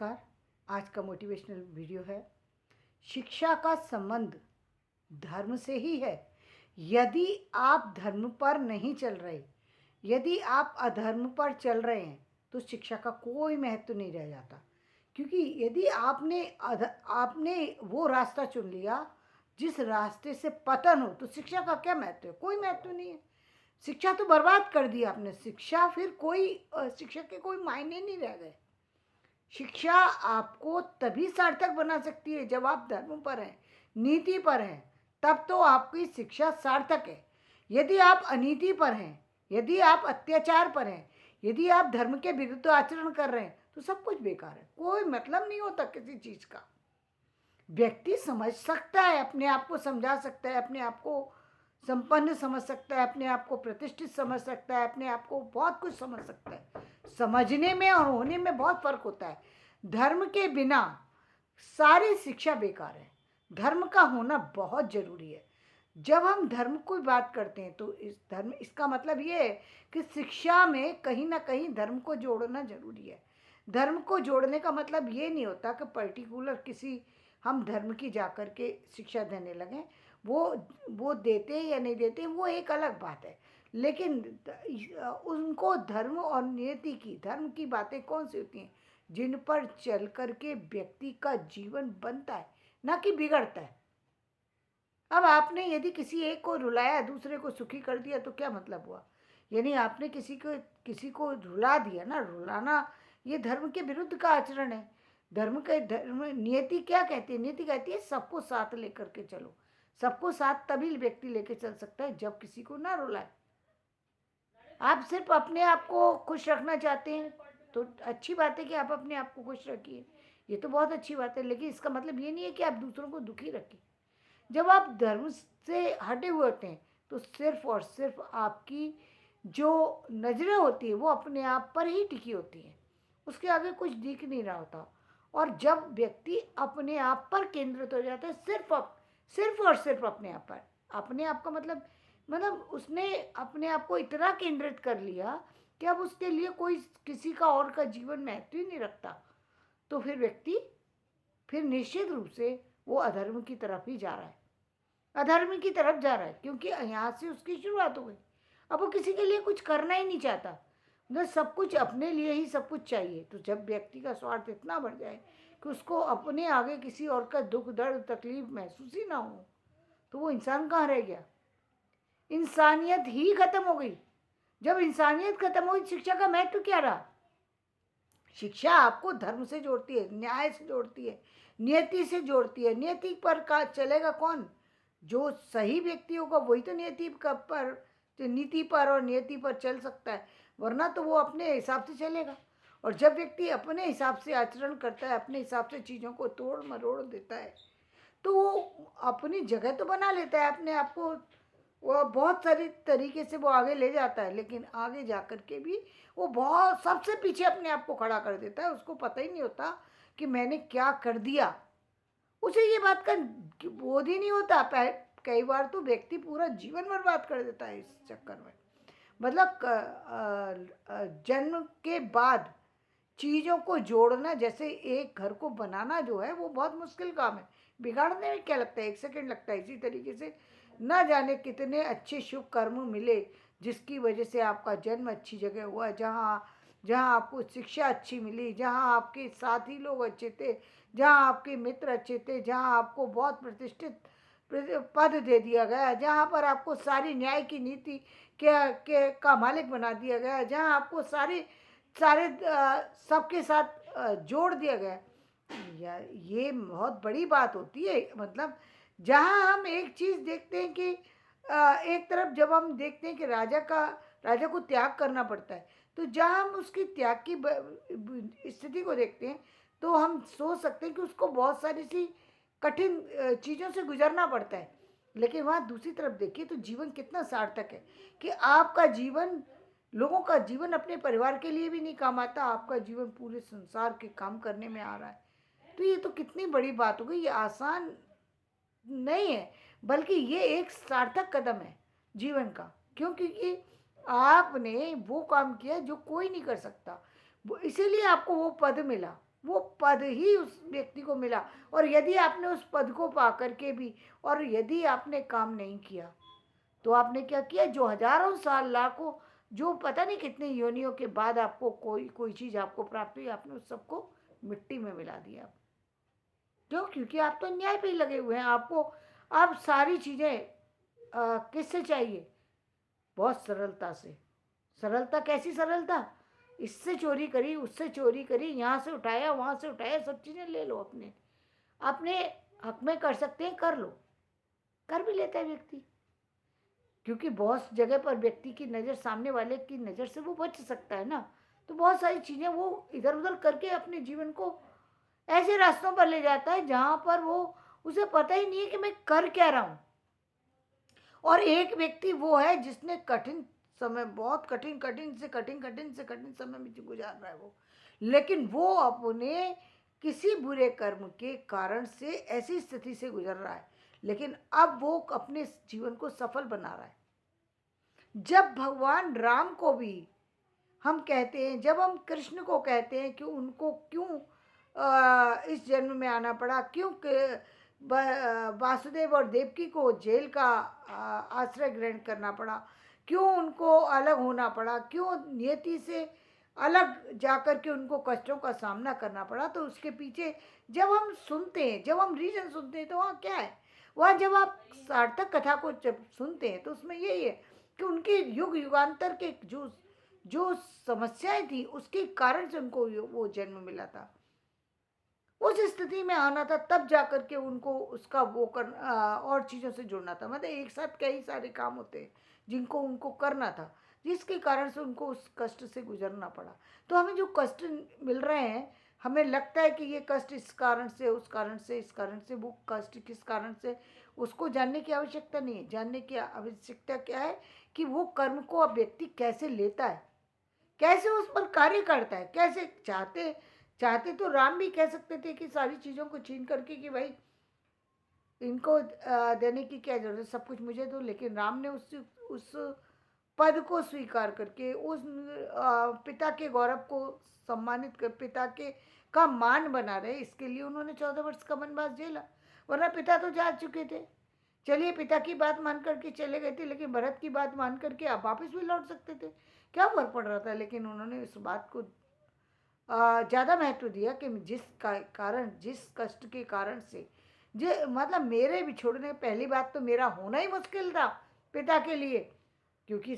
नमस्कार। आज का मोटिवेशनल वीडियो है, शिक्षा का संबंध धर्म से ही है। यदि आप धर्म पर नहीं चल रहे, यदि आप अधर्म पर चल रहे हैं, तो शिक्षा का कोई महत्व नहीं रह जाता। क्योंकि यदि आपने वो रास्ता चुन लिया जिस रास्ते से पतन हो, तो शिक्षा का क्या महत्व है? कोई महत्व नहीं है। शिक्षा तो बर्बाद कर दी आपने। शिक्षा फिर शिक्षा के कोई मायने नहीं रह गए। शिक्षा आपको तभी सार्थक बना सकती है जब आप धर्म पर हैं, नीति पर हैं, तब तो आपकी शिक्षा सार्थक है। यदि आप अनीति पर हैं, यदि आप अत्याचार पर हैं, यदि आप धर्म के विरुद्ध आचरण कर रहे हैं, तो सब कुछ बेकार है। कोई मतलब नहीं होता किसी चीज का। व्यक्ति समझ सकता है, अपने आप को समझा सकता है, अपने आप को संपन्न समझ सकता है, अपने आप को प्रतिष्ठित समझ सकता है, अपने आप को बहुत कुछ समझ सकता है। समझने में और होने में बहुत फर्क होता है। धर्म के बिना सारी शिक्षा बेकार है। धर्म का होना बहुत जरूरी है। जब हम धर्म की बात करते हैं तो इसका मतलब ये है कि शिक्षा में कहीं ना कहीं धर्म को जोड़ना जरूरी है। धर्म को जोड़ने का मतलब ये नहीं होता कि पर्टिकुलर किसी हम धर्म की जाकर के शिक्षा देने लगे। वो देते या नहीं देते वो एक अलग बात है, लेकिन उनको धर्म की बातें कौन सी होती हैं? जिन पर चल करके व्यक्ति का जीवन बनता है, ना कि बिगड़ता है। अब आपने यदि किसी एक को रुलाया, दूसरे को सुखी कर दिया, तो क्या मतलब हुआ? यानी आपने किसी को रुला दिया ना। रुलाना ये धर्म के विरुद्ध का आचरण है। धर्म नियति क्या कहती है? नियति कहती है सबको साथ लेकर के चलो। सबको साथ तभी व्यक्ति लेके चल सकता है जब किसी को ना रुलाए। आप सिर्फ अपने आप को खुश रखना चाहते हैं तो अच्छी बात है कि आप अपने आप को खुश रखिए, ये तो बहुत अच्छी बात है। लेकिन इसका मतलब ये नहीं है कि आप दूसरों को दुखी रखें। जब आप धर्म से हटे हुए होते हैं तो सिर्फ और सिर्फ आपकी जो नजरें होती है वो अपने आप पर ही टिकी होती हैं, उसके आगे कुछ दिख नहीं रहा होता। और जब व्यक्ति अपने आप पर केंद्रित हो जाता है, सिर्फ और सिर्फ अपने आप पर, अपने आप का मतलब उसने अपने आप को इतना केंद्रित कर लिया कि अब उसके लिए कोई किसी का और का जीवन महत्व ही नहीं रखता, तो फिर निश्चित रूप से वो अधर्म की तरफ ही जा रहा है। अधर्म की तरफ जा रहा है क्योंकि यहाँ से उसकी शुरुआत हो गई। अब वो किसी के लिए कुछ करना ही नहीं चाहता, मतलब सब कुछ अपने लिए ही सब कुछ चाहिए। तो जब व्यक्ति का स्वार्थ इतना बढ़ जाए कि उसको अपने आगे किसी और का दुख दर्द तकलीफ महसूस ही ना हो, तो वो इंसान कहाँ रह गया? इंसानियत ही खत्म हो गई। जब इंसानियत खत्म हो गई, शिक्षा का महत्व क्या रहा? शिक्षा आपको धर्म से जोड़ती है, न्याय से जोड़ती है, नियति से जोड़ती है। नियति पर का चलेगा कौन? जो सही व्यक्ति होगा वही तो नीति पर और नियति पर चल सकता है, वरना तो वो अपने हिसाब से चलेगा। और जब व्यक्ति अपने हिसाब से आचरण करता है, अपने हिसाब से चीज़ों को तोड़ मरोड़ देता है, तो वो अपनी जगह तो बना लेता है अपने आप को। वो बहुत सारी तरीके से वो आगे ले जाता है, लेकिन आगे जा कर के भी वो बहुत सबसे पीछे अपने आप को खड़ा कर देता है। उसको पता ही नहीं होता कि मैंने क्या कर दिया। उसे ये बात का बोध ही नहीं होता। कई बार तो व्यक्ति पूरा जीवन बर्बाद कर देता है इस चक्कर में। मतलब जन्म के बाद चीज़ों को जोड़ना, जैसे एक घर को बनाना जो है वो बहुत मुश्किल काम है। बिगाड़ने में क्या लगता है? 1 सेकंड लगता है। इसी तरीके से न जाने कितने अच्छे शुभ कर्म मिले जिसकी वजह से आपका जन्म अच्छी जगह हुआ, जहाँ जहाँ आपको शिक्षा अच्छी मिली, जहाँ आपके साथी लोग अच्छे थे, जहाँ आपके मित्र अच्छे थे, जहाँ आपको बहुत प्रतिष्ठित पद दे दिया गया, जहाँ पर आपको सारी न्याय की नीति का मालिक बना दिया गया, जहाँ आपको सारे सबके साथ जोड़ दिया गया। ये बहुत बड़ी बात होती है। मतलब जहाँ हम एक चीज़ देखते हैं कि एक तरफ जब हम देखते हैं कि राजा को त्याग करना पड़ता है, तो जहाँ हम उसकी त्याग की स्थिति को देखते हैं, तो हम सोच सकते हैं कि उसको बहुत सारी सी कठिन चीज़ों से गुजरना पड़ता है। लेकिन वहाँ दूसरी तरफ देखिए तो जीवन कितना सार्थक है कि आपका जीवन, लोगों का जीवन अपने परिवार के लिए भी नहीं काम आता, आपका जीवन पूरे संसार के काम करने में आ रहा है। तो ये तो कितनी बड़ी बात हो गई। ये आसान नहीं है, बल्कि ये एक सार्थक कदम है जीवन का। क्यों? क्योंकि आपने वो काम किया जो कोई नहीं कर सकता, इसीलिए आपको वो पद मिला। वो पद ही उस व्यक्ति को मिला। और यदि आपने उस पद को पा करके भी और यदि आपने काम नहीं किया तो आपने क्या किया, जो हजारों साल लाखों जो पता नहीं कितने योनियों के बाद आपको कोई कोई चीज आपको प्राप्त हुई, आपने उस सबको मिट्टी में मिला दिया। क्यों? क्योंकि आप तो न्याय पे ही लगे हुए हैं। आपको अब सारी चीजें किससे चाहिए? बहुत सरलता से। सरलता कैसी सरलता? इससे चोरी करी, उससे चोरी करी, यहाँ से उठाया, वहां से उठाया, सब चीजें ले लो अपने अपने हक में कर सकते हैं, कर लो। कर भी लेता है व्यक्ति, क्योंकि बहुत जगह पर व्यक्ति की नज़र, सामने वाले की नज़र से वो बच सकता है ना। तो बहुत सारी चीज़ें वो इधर उधर करके अपने जीवन को ऐसे रास्तों पर ले जाता है जहाँ पर वो उसे पता ही नहीं है कि मैं कर क्या रहा हूँ। और एक व्यक्ति वो है जिसने कठिन समय, बहुत कठिन कठिन से कठिन समय में गुजार रहा है वो, लेकिन वो अपने किसी बुरे कर्म के कारण से ऐसी स्थिति से गुजर रहा है, लेकिन अब वो अपने जीवन को सफल बना रहा है। जब भगवान राम को भी हम कहते हैं, जब हम कृष्ण को कहते हैं कि उनको क्यों इस जन्म में आना पड़ा, क्यों वासुदेव और देवकी को जेल का आश्रय ग्रहण करना पड़ा, क्यों उनको अलग होना पड़ा, क्यों नियति से अलग जाकर के उनको कष्टों का सामना करना पड़ा, तो उसके पीछे जब हम सुनते हैं, जब हम रीजन सुनते हैं, तो वहाँ क्या है? वहाँ जब आप सार्थक कथा को जब सुनते हैं तो उसमें यही है कि उनके युग युगांतर के जो जो समस्याएं थी उसके कारण से उनको वो जन्म मिला था। उस स्थिति में आना था, तब जाकर के उनको उसका वो कर और चीज़ों से जुड़ना था। मतलब एक साथ कई सारे काम होते हैं जिनको उनको करना था, जिसके कारण से उनको उस कष्ट से गुजरना पड़ा। तो हमें जो कष्ट मिल रहे हैं, हमें लगता है कि ये कष्ट इस कारण से, उस कारण से, इस कारण से, वो कष्ट किस कारण से, उसको जानने की आवश्यकता नहीं है। जानने की आवश्यकता क्या है कि वो कर्म को अब व्यक्ति कैसे लेता है, कैसे उस पर कार्य करता है, कैसे चाहते चाहते तो राम भी कह सकते थे कि सारी चीज़ों को छीन करके कि भाई इनको देने की क्या जरूरत है, सब कुछ मुझे दो। लेकिन राम ने उस पद को स्वीकार करके उस पिता के गौरव को सम्मानित कर, पिता के का मान बना रहे, इसके लिए उन्होंने 14 वर्ष का वनवास झेला। वरना पिता तो जा चुके थे। चलिए पिता की बात मान करके चले गए थे, लेकिन भरत की बात मान करके आप वापस भी लौट सकते थे, क्या फर्क पड़ रहा था? लेकिन उन्होंने इस बात को ज़्यादा महत्व दिया कि कारण, जिस कष्ट के कारण से जे मतलब मेरे बिछोड़ने, पहली बात तो मेरा होना ही मुश्किल था पिता के लिए, क्योंकि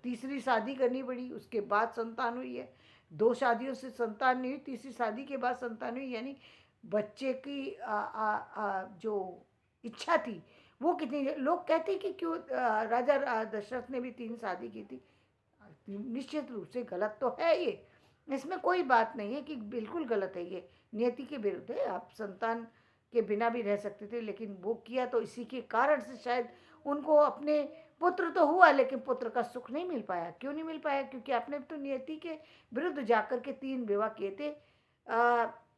तीसरी शादी करनी पड़ी, उसके बाद संतान हुई है। 2 शादियों से संतान नहीं हुई, तीसरी शादी के बाद संतान हुई, यानी बच्चे की जो इच्छा थी वो कितनी, लोग कहते हैं कि क्यों राजा दशरथ ने भी 3 शादी की थी। निश्चित रूप से गलत तो है ये, इसमें कोई बात नहीं है कि बिल्कुल गलत है, ये नियति के विरुद्ध है। आप संतान के बिना भी रह सकते थे, लेकिन वो किया तो इसी के कारण से शायद उनको अपने पुत्र तो हुआ, लेकिन पुत्र का सुख नहीं मिल पाया। क्यों नहीं मिल पाया? क्योंकि आपने तो नियति के विरुद्ध जाकर के 3 विवाह किए थे।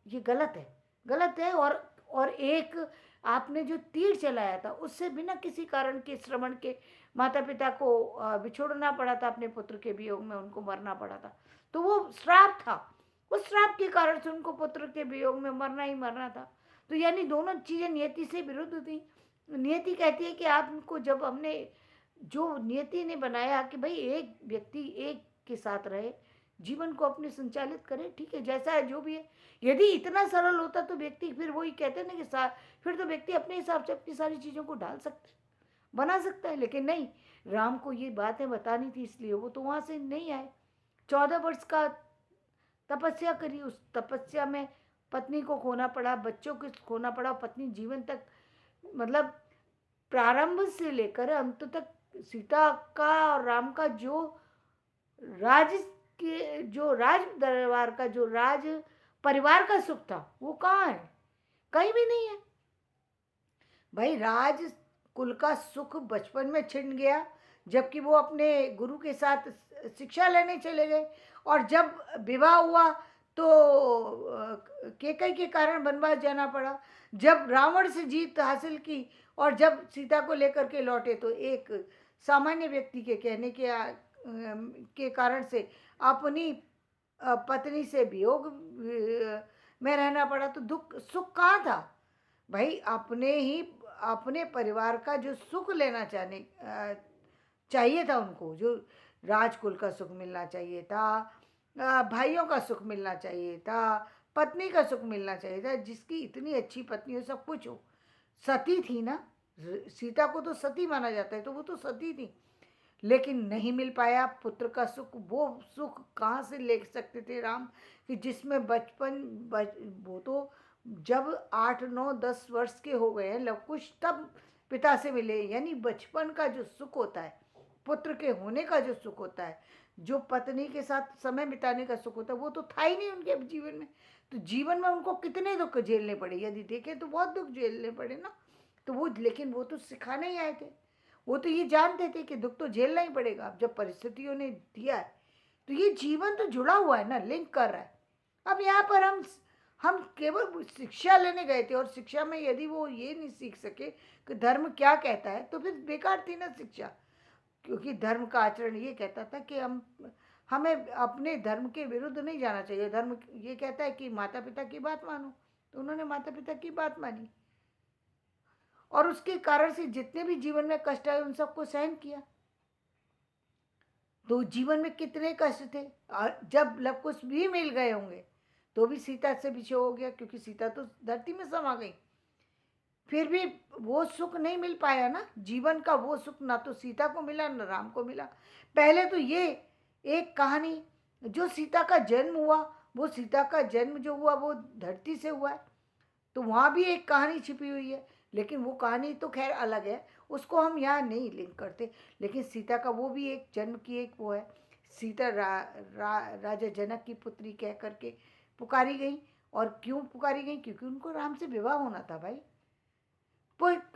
ये गलत है, गलत है। और एक आपने जो तीर चलाया था उससे बिना किसी कारण के, श्रवण के, माता पिता को बिछोड़ना पड़ा था, अपने पुत्र के वियोग में उनको मरना पड़ा था। तो वो श्राप था, उस श्राप के कारण से उनको पुत्र के वियोग में मरना ही मरना था। तो यानी दोनों चीज़ें नियति से विरुद्ध थी। नियति कहती है कि आपको, जब हमने, जो नियति ने बनाया कि भाई एक व्यक्ति एक के साथ रहे, जीवन को अपने संचालित करे, ठीक है, जैसा है जो भी है। यदि इतना सरल होता तो व्यक्ति, फिर वही कहते हैं ना कि फिर तो व्यक्ति अपने हिसाब से अपनी सारी चीज़ों को ढाल सकता है, बना सकता है। लेकिन नहीं, राम को ये बातें बतानी थी, इसलिए वो तो वहाँ से नहीं आए। 14 वर्ष का तपस्या करी, उस तपस्या में पत्नी को खोना पड़ा, बच्चों को खोना पड़ा, पत्नी जीवन तक, मतलब प्रारंभ से लेकर अंत तक सीता का और राम का जो राज जो राज दरबार का, जो राज परिवार का सुख था, वो कहाँ है? कहीं भी नहीं है भाई। राज कुल का सुख बचपन में छिन गया, जबकि वो अपने गुरु के साथ शिक्षा लेने चले गए। और जब विवाह हुआ तो केकई के कारण वनवास जाना पड़ा। जब रावण से जीत हासिल की और जब सीता को लेकर के लौटे, तो एक सामान्य व्यक्ति के कहने के कारण से अपनी पत्नी से वियोग में रहना पड़ा तो दुख सुख कहाँ था भाई? अपने परिवार का जो सुख लेना चाहिए था उनको, जो राजकुल का सुख मिलना चाहिए था, भाइयों का सुख मिलना चाहिए था, पत्नी का सुख मिलना चाहिए था, जिसकी इतनी अच्छी पत्नी हो, सब कुछ हो, सती थी ना। सीता को तो सती माना जाता है, तो वो तो सती थी, लेकिन नहीं मिल पाया पुत्र का सुख। वो सुख कहाँ से ले सकते थे राम, कि जिसमें वो तो जब 8 9 10 वर्ष के हो गए हैं लव कुश, तब पिता से मिले। यानी बचपन का जो सुख होता है, पुत्र के होने का जो सुख होता है, जो पत्नी के साथ समय बिताने का सुख होता है, वो तो था ही नहीं उनके जीवन में। तो जीवन में उनको कितने दुख झेलने पड़े, यदि देखें तो बहुत दुख झेलने पड़े ना। तो वो, लेकिन वो तो सिखाने ही आए थे, वो तो ये जानते थे कि दुख तो झेलना ही पड़ेगा। अब जब परिस्थितियों ने दिया है, तो ये जीवन तो जुड़ा हुआ है ना, लिंक कर रहा है। अब यहाँ पर हम केवल शिक्षा लेने गए थे, और शिक्षा में यदि वो ये नहीं सीख सके कि धर्म क्या कहता है, तो फिर बेकार थी ना शिक्षा। क्योंकि धर्म का आचरण ये कहता था कि हमें अपने धर्म के विरुद्ध नहीं जाना चाहिए। धर्म ये कहता है कि माता पिता की बात मानो, तो उन्होंने माता पिता की बात मानी, और उसके कारण से जितने भी जीवन में कष्ट आए उन सबको सहन किया। तो जीवन में कितने कष्ट थे, और जब लव कुश भी मिल गए होंगे तो भी सीता से विछोह हो गया, क्योंकि सीता तो धरती में समा गई। फिर भी वो सुख नहीं मिल पाया ना, जीवन का वो सुख ना तो सीता को मिला ना राम को मिला। पहले तो ये एक कहानी, जो सीता का जन्म हुआ, वो सीता का जन्म जो हुआ वो धरती से हुआ है, तो वहाँ भी एक कहानी छिपी हुई है। लेकिन वो कहानी तो खैर अलग है, उसको हम यहाँ नहीं लिंक करते। लेकिन सीता का वो भी एक जन्म की एक वो है। सीता राजा जनक की पुत्री कह करके पुकारी गई। और क्यों पुकारी गई? क्योंकि उनको राम से विवाह होना था भाई।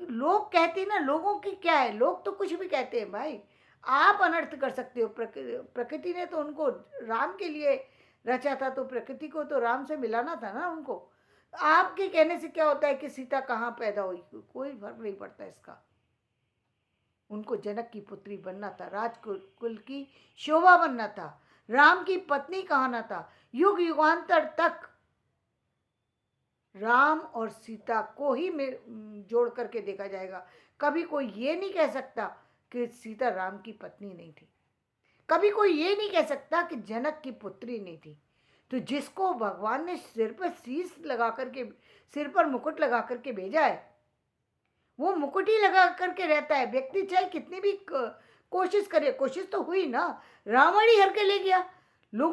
लोग कहते हैं ना, लोगों की क्या है, लोग तो कुछ भी कहते हैं भाई। आप अनर्थ कर सकते हो। प्रकृति ने तो उनको राम के लिए रचा था, तो प्रकृति को तो राम से मिलाना था ना उनको। आपके कहने से क्या होता है कि सीता कहाँ पैदा हुई, कोई फर्क नहीं पड़ता इसका। उनको जनक की पुत्री बनना था, राजकुल की शोभा बनना था, राम की पत्नी कहना था। युग युगांतर तक राम और सीता को ही जोड़ करके देखा जाएगा। कभी कोई ये नहीं कह सकता कि सीता राम की पत्नी नहीं थी। कभी कोई ये नहीं कह सकता कि जनक की पुत्री नहीं थी। तो जिसको भगवान ने सिर पर शीश लगा करके, सिर पर मुकुट लगा करके भेजा है, वो मुकुट ही लगा करके रहता है। व्यक्ति चाहे कितनी भी कोशिश करे, कोशिश तो हुई ना, रावण ही हर के ले गया।